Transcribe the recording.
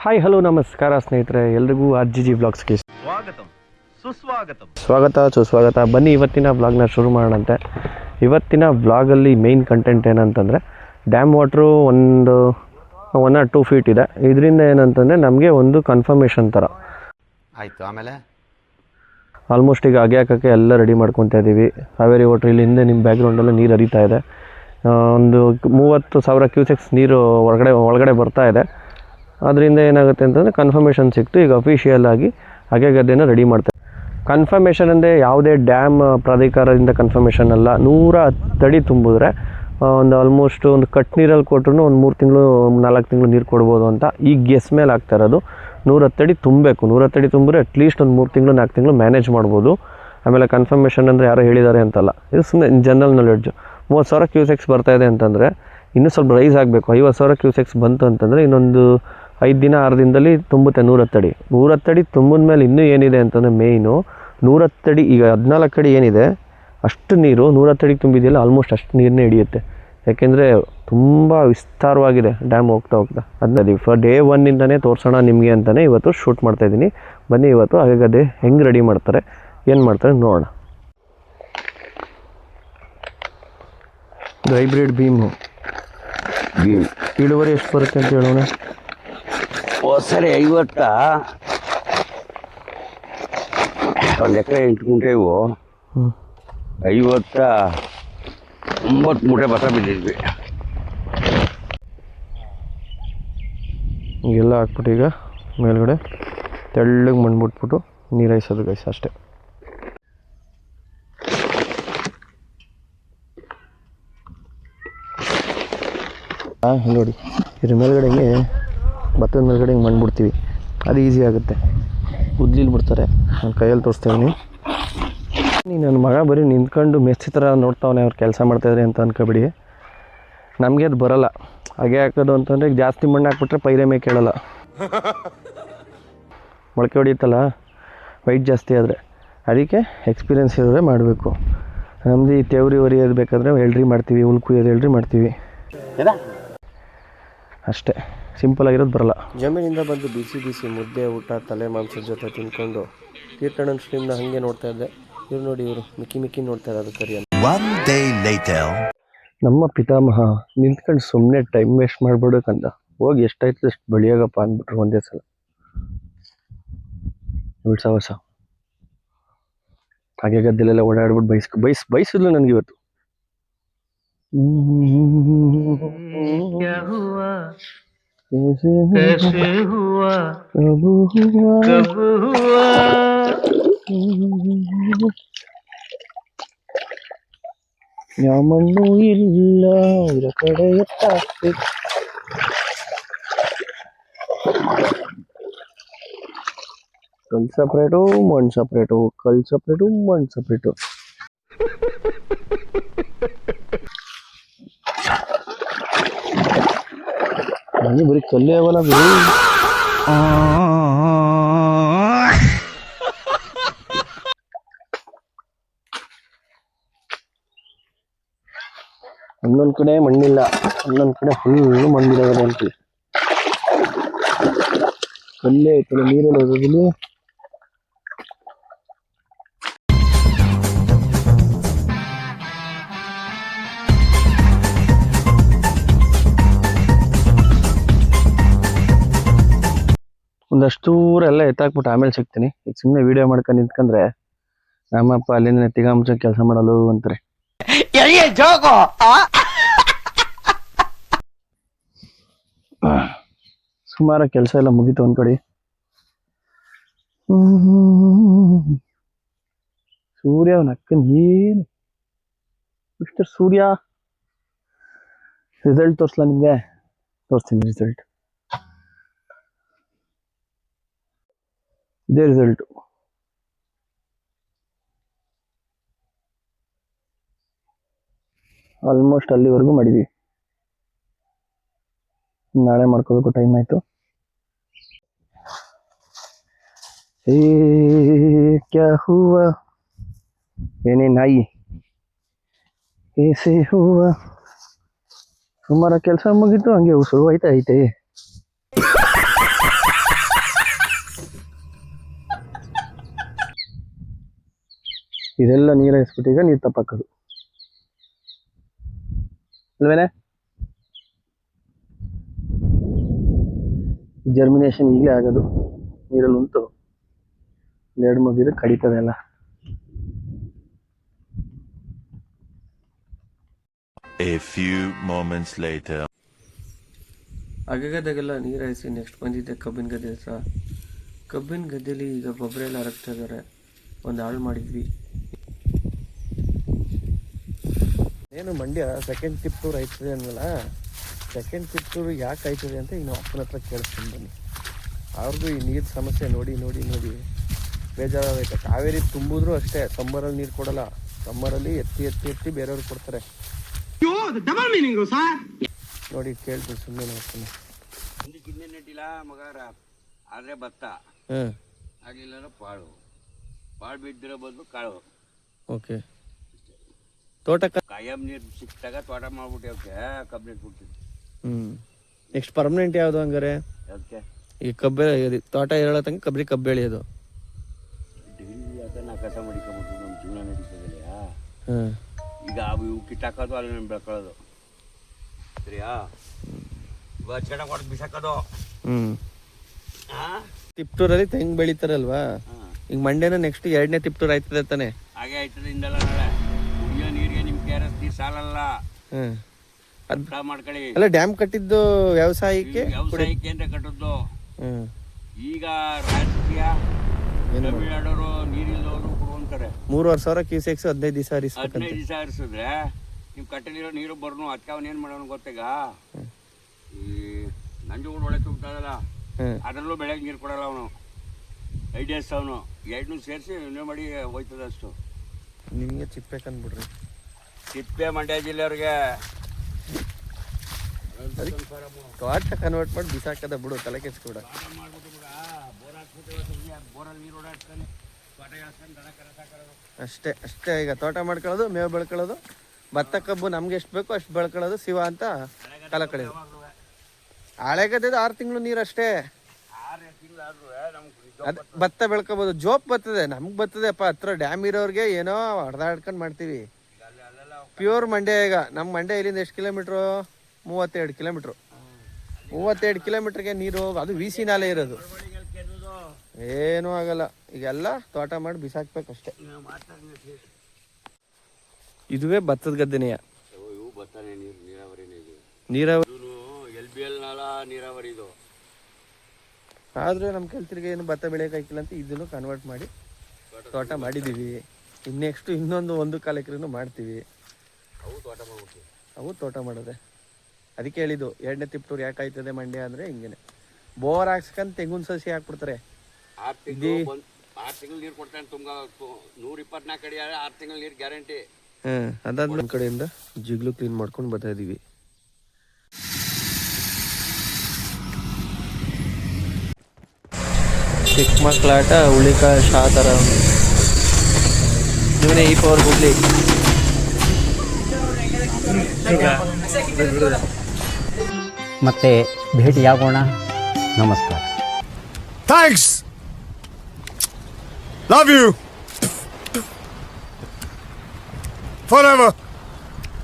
Hi hello ನಮಸ್ಕಾರ ಸ್ನೇಹಿತರೆ, ಎಲ್ರಿಗೂ RGG ವ್ಲಾಗ್ಸ್ಗೆ ಸುಸ್ವಾಗತ. ಬನ್ನಿ ಇವತ್ತಿನ ವ್ಲಾಗ್ನ ಶುರು ಮಾಡೋಣಂತೆ. ಇವತ್ತಿನ ವ್ಲಾಗಲ್ಲಿ ಮೇಯ್ನ್ ಕಂಟೆಂಟ್ ಏನಂತಂದರೆ, ಡ್ಯಾಮ್ ವಾಟ್ರು ಒಂದು 1 or 2 feet ಇದೆ. ಇದರಿಂದ ಏನಂತಂದರೆ ನಮಗೆ ಒಂದು ಕನ್ಫರ್ಮೇಷನ್ ಥರ ಆಯಿತು. ಆಮೇಲೆ ಆಲ್ಮೋಸ್ಟ್ ಈಗ ಅಗೆ ಹಾಕೋಕ್ಕೆ ಎಲ್ಲ ರೆಡಿ ಮಾಡ್ಕೊತಾ ಇದ್ದೀವಿ. ಕಾವೇರಿ ವಾಟ್ರ್ ಇಲ್ಲಿ ಹಿಂದೆ ನಿಮ್ಮ ಬ್ಯಾಕ್ಗ್ರೌಂಡಲ್ಲೂ ನೀರು ಹರಿತಾ ಇದೆ. ಒಂದು 30,000 ಕ್ಯೂಸೆಕ್ಸ್ ನೀರು ಒಳಗಡೆ ಬರ್ತಾ ಇದೆ. ಅದರಿಂದ ಏನಾಗುತ್ತೆ ಅಂತಂದರೆ ಕನ್ಫರ್ಮೇಷನ್ ಸಿಕ್ತು. ಈಗ ಅಫಿಷಿಯಲ್ ಆಗಿ ಅಗೆ ಗದ್ದೆನ ರೆಡಿ ಮಾಡ್ತಾರೆ. ಕನ್ಫರ್ಮೇಷನ್ ಅಂದರೆ ಯಾವುದೇ ಡ್ಯಾಮ್ ಪ್ರಾಧಿಕಾರದಿಂದ ಕನ್ಫರ್ಮೇಷನ್ ಅಲ್ಲ. 110 ಅಡಿ ತುಂಬಿದ್ರೆ ಒಂದು ಆಲ್ಮೋಸ್ಟ್ ಒಂದು ಕಟ್ ನೀರಲ್ಲಿ ಕೊಟ್ಟರು ಒಂದು 3 ತಿಂಗಳು 4 ತಿಂಗಳು ನೀರು ಕೊಡ್ಬೋದು ಅಂತ ಈಗ ಗೆಸ್ ಮೇಲೆ ಆಗ್ತಾ ಇರೋದು. 110 ಅಡಿ ತುಂಬಬೇಕು. 110 ಅಡಿ ತುಂಬಿದ್ರೆ ಅಟ್ಲೀಸ್ಟ್ ಒಂದು 3 ತಿಂಗಳು 4 ತಿಂಗಳು ಮ್ಯಾನೇಜ್ ಮಾಡ್ಬೋದು. ಆಮೇಲೆ ಕನ್ಫರ್ಮೇಷನ್ ಅಂದರೆ ಯಾರೋ ಹೇಳಿದ್ದಾರೆ ಅಂತಲ್ಲ, ಇದು ಸುಮ್ಮನೆ ಜನರಲ್ ನಾಲೆಡ್ಜು. 30,000 ಕ್ಯೂಸೆಕ್ಸ್ ಬರ್ತಾಯಿದೆ ಅಂತಂದರೆ ಇನ್ನೂ ಸ್ವಲ್ಪ ರೈಸ್ ಆಗಬೇಕು. 50,000 ಕ್ಯೂಸೆಕ್ಸ್ ಬಂತು ಅಂತಂದರೆ ಇನ್ನೊಂದು 5 ದಿನ 6 ದಿನದಲ್ಲಿ ತುಂಬುತ್ತೆ 110 ಅಡಿ. 110 ಅಡಿ ತುಂಬಿದ ಮೇಲೆ ಇನ್ನೂ ಏನಿದೆ ಅಂತಂದರೆ ಮೇಯ್ನು 110 ಅಡಿ, ಈಗ 14 ಅಡಿ ಏನಿದೆ ಅಷ್ಟು ನೀರು 110 ಅಡಿಗೆ ತುಂಬಿದೆಯಲ್ಲ, ಆಲ್ಮೋಸ್ಟ್ ಅಷ್ಟು ನೀರನ್ನೇ ಹಿಡಿಯುತ್ತೆ. ಯಾಕೆಂದರೆ ತುಂಬ ವಿಸ್ತಾರವಾಗಿದೆ ಡ್ಯಾಮ್ ಹೋಗ್ತಾ ಅದನ್ನ ಡೇ 1 ತೋರಿಸೋಣ ನಿಮಗೆ ಅಂತಲೇ ಇವತ್ತು ಶೂಟ್ ಮಾಡ್ತಾಯಿದ್ದೀನಿ. ಬನ್ನಿ ಇವತ್ತು ಹಾಗಾಗದೆ ಹೆಂಗೆ ರೆಡಿ ಮಾಡ್ತಾರೆ, ಏನು ಮಾಡ್ತಾರೆ ನೋಡೋಣ. ಇದು ಹೈಬ್ರಿಡ್ ಬೀಮ್ ಇಳುವರಿ ಎಷ್ಟು ಬರುತ್ತೆ ಅಂತ ಹೇಳೋಣ. ಸರಿ 50 ಒಂದು ಎಕರೆ 8 ಗುಂಟೆ ಇವು. 50 9 ಮೂಟೆ ಭತ್ತ ಬಿದ್ದಿದ್ವಿ. ಈಗೆಲ್ಲ ಹಾಕ್ಬಿಟ್ಟು ಈಗ ಮೇಲ್ಗಡೆ ತೆಳ್ಳಗೆ ಮಣ್ಣು ಬಿಟ್ಬಿಟ್ಟು ನೀರು ಹಾಯಿಸೋದು ಗೈಸ್, ಅಷ್ಟೇ. ನೋಡಿ, ಇದ್ರ ಮೇಲ್ಗಡೆ ಹಿಂಗೆ ಭತ್ತದ ಮೇಲ್ಗಡೆ ಹಿಂಗೆ ಮಣ್ಣು ಬಿಡ್ತೀವಿ, ಅದು ಈಸಿ ಆಗುತ್ತೆ. ಉದ್ಲಿಲ್ ಬಿಡ್ತಾರೆ. ನಾನು ಕೈಯಲ್ಲಿ ತೋರಿಸ್ತಾ ಇದ್ದೀನಿ. ನನ್ನ ಮಗ ಬರೀ ನಿಂತ್ಕೊಂಡು ಮೆಸ್ಸಿ ಥರ ನೋಡ್ತಾವನೆ, ಅವ್ರು ಕೆಲಸ ಮಾಡ್ತಾಯಿದ್ರೆ ಅಂತ ಅನ್ಕೋಬಿಡಿ. ನಮಗೆ ಅದು ಬರೋಲ್ಲ. ಹಾಗೆ ಹಾಕೋದು ಅಂತಂದರೆ ಜಾಸ್ತಿ ಮಣ್ಣು ಹಾಕ್ಬಿಟ್ರೆ ಪೈರೆ ಮೇಲೆ ಕೇಳಲ್ಲ, ಮೊಳಕೆ ಹೊಡಿಯುತ್ತಲ್ಲ ವೈಟ್ ಜಾಸ್ತಿ ಆದರೆ. ಅದಕ್ಕೆ ಎಕ್ಸ್ಪೀರಿಯೆನ್ಸ್ ಇರೋದೇ ಮಾಡಬೇಕು. ನಮ್ಮದು ಈ ತೆವ್ರಿ ಹೊರಿಯೋದು ಬೇಕಾದರೆ ಎಲ್ಡ್ರಿ ಮಾಡ್ತೀವಿ, ಹುಲ್ ಕುಯ್ಯೋದು ಎಲ್ಡ್ರಿ ಮಾಡ್ತೀವಿ, ಅಷ್ಟೇ. ಸಿಂಪಲಾಗಿರೋದು ಬರಲ್ಲ. ಜಮೀನಿಂದ ಬಂದು ಬಿಸಿ ಮುದ್ದೆ ಊಟ ತಲೆ ಮಾಂಸದ ಜೊತೆ ತಿನ್ಕೊಂಡು ತೀರ್ಥಣ್ಣನ ಸ್ಟ್ರೀಮ್ನ ಹಾಗೆ ನೋಡ್ತಾ ಇದ್ದೆ. ಇವ್ರು ನೋಡಿ, ಇವರು ಮಿಕ್ಕಿ ನೋಡ್ತಾ ಇರೋದು ಕರಿಯನ್ನು. ನಮ್ಮ ಪಿತಾಮಹ ನಿಂತ್ಕೊಂಡು ಸುಮ್ಮನೆ ಟೈಮ್ ವೇಸ್ಟ್ ಮಾಡ್ಬಿಡೋಕಂತ ಹೋಗಿ ಎಷ್ಟಾಯ್ತು ಅಷ್ಟು ಬೆಳಿಯೋಗಪ್ಪ ಅಂದ್ಬಿಟ್ರು ಒಂದೇ ಸಲ. ಹೊಸ ಹಾಗೆ ಗದ್ದೆಲೆಲ್ಲ ಓಡಾಡ್ಬಿಟ್ಟು ಬೈಸಿದ್ಲು ನನಗೆ ಇವತ್ತು. ಮಣ್ಣು ಇಲ್ಲ ಇರ ಕಡೆ ಕಲ್ ಸಪ್ರೇಟು ಮಣ್ಣು ಸಪ್ರೇಟು, ಕಲ್ ಸಪ್ರೇಟು ಮಣ್ಣು ಸಪ್ರೇಟು. ನನಗೆ ಬರೀ ಕಲ್ಲೇ ಅವಲ್ಲ ಗುರು. ಒಂದೊಂದು ಕಡೆ ಮಣ್ಣಿಲ್ಲ, ಒಂದೊಂದು ಕಡೆ ಫುಲ್ಲು ಮಣ್ಣಿರೋದು ಅಂತೀವಿ. ಕಲ್ಲೇ ಐತಲ್ಲ ನೀರಲ್ಲಿ ಹೋಗೋದಿಲ್ಲ. ಒಂದಷ್ಟು ಊರೆಲ್ಲ ಎತ್ತಾಕ್ಬಿಟ್ಟು ಆಮೇಲೆ ಸಿಗ್ತೀನಿ. ಈಗ ಸುಮ್ಮನೆ ವೀಡಿಯೋ ಮಾಡ್ಕೊಂಡು ನಿಂತ್ಕೊಂಡ್ರೆ ನಮ್ಮಪ್ಪ ಅಲ್ಲಿಂದ ತಿಗಾಮುಚ್ಚ ಕೆಲಸ ಮಾಡಲು ಅಂತಾರೆ. ಸುಮಾರು ಕೆಲಸ ಎಲ್ಲ ಮುಗೀತು ಒಂದ್ ಕಡೆ. ಸೂರ್ಯ ನಕ್ಕನ್ ಏನು ಮಿಸ್ಟರ್ ಸೂರ್ಯ. ರಿಸಲ್ಟ್ ತೋರಿಸ್ಲಾ ನಿಮ್ಗೆ? ತೋರಿಸ್ತೀನಿ ರಿಸಲ್ಟ್. ಇದೇ ರಿಸಲ್ಟು. ಆಲ್ಮೋಸ್ಟ್ ಅಲ್ಲಿವರೆಗೂ ಮಾಡಿದ್ವಿ. ನಾಳೆ ಮಾಡ್ಕೋಬೇಕು, ಟೈಮ್ ಆಯಿತು. ಕ್ಯಾ ಹುವಾ ಏನೇ ನಾಯಿ ಏಸೆ ಹುವಾ. ಸುಮಾರು ಕೆಲಸ ಮುಗೀತು, ಹಂಗೆ ಶುರು ಐತೆ. ಇದೆಲ್ಲ ನೀರು ಹಾಯಿಸ್ಬಿಟ್ಟು ಈಗ ನೀರು ತಪ್ಪಾಕೋದು ಅಲ್ವೇನೆ. ಜರ್ಮಿನೇಷನ್ ಈಗಲೇ ಆಗೋದು, ನೀರಲ್ಲಿ ಉಂಟು 2-3 ದಿನ ಕಡಿತದೆ ಎಲ್ಲ. A few moments later. ಅಗಗದಾಗೆಲ್ಲ ನೀರು ಹಾಯಿಸಿ ನೆಕ್ಸ್ಟ್ ಬಂದಿದ್ದೆ ಕಬ್ಬಿನ ಗದ್ದೆ ಹತ್ರ. ಕಬ್ಬಿನ ಗದ್ದೆಯಲ್ಲಿ ಈಗ ಗೊಬ್ಬರ ಎಲ್ಲ ಹರಗ್ತಾ ಇದ್ದಾರೆ. ಒಂದು ಹಾಳು ಮಾಡಿದ್ವಿ. ಏನು ಮಂಡ್ಯ ಸೆಕೆಂಡ್ ತಿಪ್ಟೂರು ಆಯ್ತದೆ ಅಂದಲ್ಲ, ಸೆಕೆಂಡ್ ತಿಪ್ಟೂರು ಯಾಕೆ ಆಯ್ತದೆ ಅಂತ ಈಗ ನಾವು ಅಪ್ಪನ ಹತ್ರ ಕೇಳಿಸ್ಕೊಂಡು ಬನ್ನಿ. ಅವ್ರಿಗೂ ಈ ನೀರು ಸಮಸ್ಯೆ ನೋಡಿ ನೋಡಿ ನೋಡಿ ಬೇಜಾರಾಗೈತೆ. ಕಾವೇರಿ ತುಂಬಿದ್ರು ಅಷ್ಟೇ, ಸಮ್ಮರಲ್ಲಿ ನೀರು ಕೊಡಲ್ಲ. ಸಮ್ಮರಲ್ಲಿ ಎತ್ತಿ ಎತ್ತಿ ಎತ್ತಿ ಬೇರೆಯವ್ರಿಗೆ ಕೊಡ್ತಾರೆ ನೋಡಿ. ಕೇಳ್ತೀವಿ ಸುಮ್ಮನೆ ಅಪ್ಪನ. ಕಿನ್ನೆ ನೆಟ್ಟಿಲ್ಲ ಮಗಾರ, ಆದರೆ ಭತ್ತ ಆಗಲಿಲ್ಲ ಪಾಳು ಬಿದ್ದಿರೋ ಬದಲು ಕಾಳು. ಓಕೆ, ತೋಟಕ್ಕೆ ಕಾಯಂ ನೀರು ಸಿಕ್ತಾಗ ತೋಟ ಮಾಡ್ಬಿಟ್ಟೆ ಕಬ್ಬು ನೆಟ್ಬಿಡ್ತೀವಿ. ನೆಕ್ಸ್ಟ್ ಪರ್ಮನೆಂಟ್ ಯಾವುದು ಹಂಗಾರೆ? ಅದಕ್ಕೆ ಈ ಕಬ್ಬೆ ತೋಟ ಹೇಳೋ ತನಕ ಕಬ್ಬು ಬೆಳೆಯೋದು. ಡಿಗ್ರಿ ಅದನ್ನ ಕಸ ಮಾಡಿಕೊಂಬಿಟ್ಟು ನಮ್ಮ ಜೀವನ ನಡೀತದಲ್ಲ. ಈಗ ಇವು ಕಿತ್ತಾಕೋದು ಅಲ್ಲಿ ನಾನು ಬೆಳ್ಕೊಳ್ಳೋದು ಸರಿಯಾ. ಇವಾಗ ಚೆನ್ನಾಗಿ ಹೊಡೆದು ಬಿಸಾಕೋದು. ತಿಪ್ಟೂರಲ್ಲಿ ತೆಂಗು ಬೆಳಿತಾರಲ್ವಾ, ಈಗ ಮಂಡ್ಯನ ನೆಕ್ಸ್ಟ್ 2ನೇ ತಿಪ್ಟೂರ್ ಆಯ್ತದೆ ತಾನೆ? ಹಾಗೆ ಆಯ್ತದೆ. ಇಂದಲ್ಲ ನಾಳೆ ಕುಡಿಯೋ ನೀರಿಗೆ ನಿಮ್ಮ KRS ನೀರು ಸಾಲಲ್ಲ. ಮಾಡ್ಕೊಳ್ಳಿ. ಅಲ್ಲ, ಡ್ಯಾಮ್ ಕಟ್ಟಿದ್ದು ವ್ಯವಸಾಯಕ್ಕೆ ಅಂತ ಕಟ್ಟದ್ದು. ಈಗ ರಾಜಕೀಯ ತಮಿಳ್ನಾಡವರು ನೀರಿಲ್ಲದವರು ಕೊಡುವಂತಾರೆ. 3,500 ಕ್ಯೂಸೆಕ್ಸ್ 15 ದಿವಸ 15 ದಿವಸ ಹರಿಸಿದ್ರೆ ನೀವು ಕಟ್ಟಲಿರೋ ನೀರು ಬರ್ನು. ಅದಕ್ಕೆ ಅವನೇನು ಮಾಡೋನು ಗೊತ್ತಾಗ, ಈ ನಂಜುಗಳು ಒಳ್ಳೆ ತುಂಬ್ತದಲ್ಲ, ಅದರಲ್ಲೂ ಬೆಳಗ್ಗೆ ನೀರು ಕೊಡಲ್ಲ ಅವನು. ಐಡಿಯಾಸ್ ಅವನು 2 ಸೇರಿಸಿ ಇನ್ನೂ ಮಾಡಿ ಹೋಯ್ತದೆ ಅಷ್ಟು. ನಿಮಗೆ ಚಿಪ್ಪೆ ಕಂದ್ಬಿಡ್ರಿ. ತಿಪ್ಪೆ ಮಂಡ್ಯ ಜಿಲ್ಲೆಯವ್ರಿಗೆ ತೋಟ ಕನ್ವರ್ಟ್ ಮಾಡಿ ಬಿಸಾಕದ ಬಿಡು, ತಲೆ ಕೆಚ್ಕೊಡ. ಅಷ್ಟೇ ಅಷ್ಟೇ. ಈಗ ತೋಟ ಮಾಡ್ಕೊಳ್ಳೋದು, ಮೇವು ಬೆಳ್ಕೊಳ್ಳೋದು, ಭತ್ತ ಕಬ್ಬು ನಮ್ಗೆ ಎಷ್ಟು ಬೇಕೋ ಅಷ್ಟು ಬೆಳ್ಕೊಳ್ಳೋದು, ಶಿವ ಅಂತ ಕಾಲ ಕಳೆಯೋದು. ಹಳೆಗದ್ದೆದು 6 ತಿಂಗಳು ನೀರು ಅಷ್ಟೇ. ಅದು ಭತ್ತ ಬೆಳ್ಕೊಬೋದು, ಜೋಪ್ ಬರ್ತದೆ, ನಮ್ಗೆ ಬರ್ತದೆ ಅಪ್ಪ. ಹತ್ರ ಡ್ಯಾಮ್ ಇರೋರಿಗೆ ಏನೋ ಹೊಡೆದಾಡ್ಕೊಂಡು ಮಾಡ್ತೀವಿ. ಪ್ಯೂರ್ ಮಂಡ್ಯ. ಈಗ ನಮ್ಮ ಮಂಡ್ಯ ಇಲ್ಲಿಂದ ಎಷ್ಟು ಕಿಲೋಮೀಟ್ರು? 32 ಕಿಲೋಮೀಟ್ರು. 32 ಕಿಲೋಮೀಟ್ರಿಗೆ ನೀರು, ಅದು ವಿ ಸಿ ನಾಲೆ ಇರೋದು. ಏನೂ ಆಗಲ್ಲ. ಈಗೆಲ್ಲ ತೋಟ ಮಾಡಿ ಬಿಸಾಕ್ಬೇಕಷ್ಟೆ. ಇದುವೇ ಭತ್ತದ ಗದ್ದೆನೆಯ. ನೀರಾವರಿ LBL ನಾಲ ನೀರಾವರಿ ಇದು. ಆದ್ರೆ ನಮ್ಮ ಕೆಲ್ಸರಿಗೆ ಏನು ಭತ್ತ ಬೆಳೆಯೋಕ್ಕಾಗಿಲ್ಲ ಅಂತ ಇದನ್ನು ಕನ್ವರ್ಟ್ ಮಾಡಿ ತೋಟ ಮಾಡಿದ್ದೀವಿ. ನೆಕ್ಸ್ಟ್ ಇನ್ನೊಂದು 1 ಎಕರೆನೂ ಮಾಡ್ತೀವಿ. ಅವು ತೋಟ ಮಾಡೋದೆ. ಅದಕ್ಕೆ ಹೇಳಿದ್ದು 2ನೇ ತಿಪ್ಟೂರು ಯಾಕೆ ಆಯ್ತದೆ ಮಂಡ್ಯ ಅಂದರೆ ಹಿಂಗೇನೆ. ಬೋರ್ ಹಾಕ್ಸ್ಕೊಂಡು ತೆಂಗಿನ ಸಸಿ ಹಾಕ್ಬಿಡ್ತಾರೆ. 6 ತಿಂಗಳು ನೀರು ಕೊಡ್ತಾನೆ. ತುಂಬ 124 ಅಡಿ 6 ತಿಂಗಳು ನೀರು ಗ್ಯಾರಂಟಿ. ಅದಾದ ನಮ್ಮ ಕಡೆಯಿಂದ ಜಿಗ್ಲು ಕ್ಲೀನ್ ಮಾಡ್ಕೊಂಡು ಬರ್ತಾ ಇದೀವಿ. ಚಿಕ್ಕ ಮಕ್ಕಳಾಟ, ಹುಳಿಕಾಳು ಶಾ ಥರ. ಇವನೇ ಈ ಪವರ್ ಗುಡ್ಲಿ. ಮತ್ತೆ ಭೇಟಿಯಾಗೋಣ. ನಮಸ್ಕಾರ. Thanks. Love you. Forever.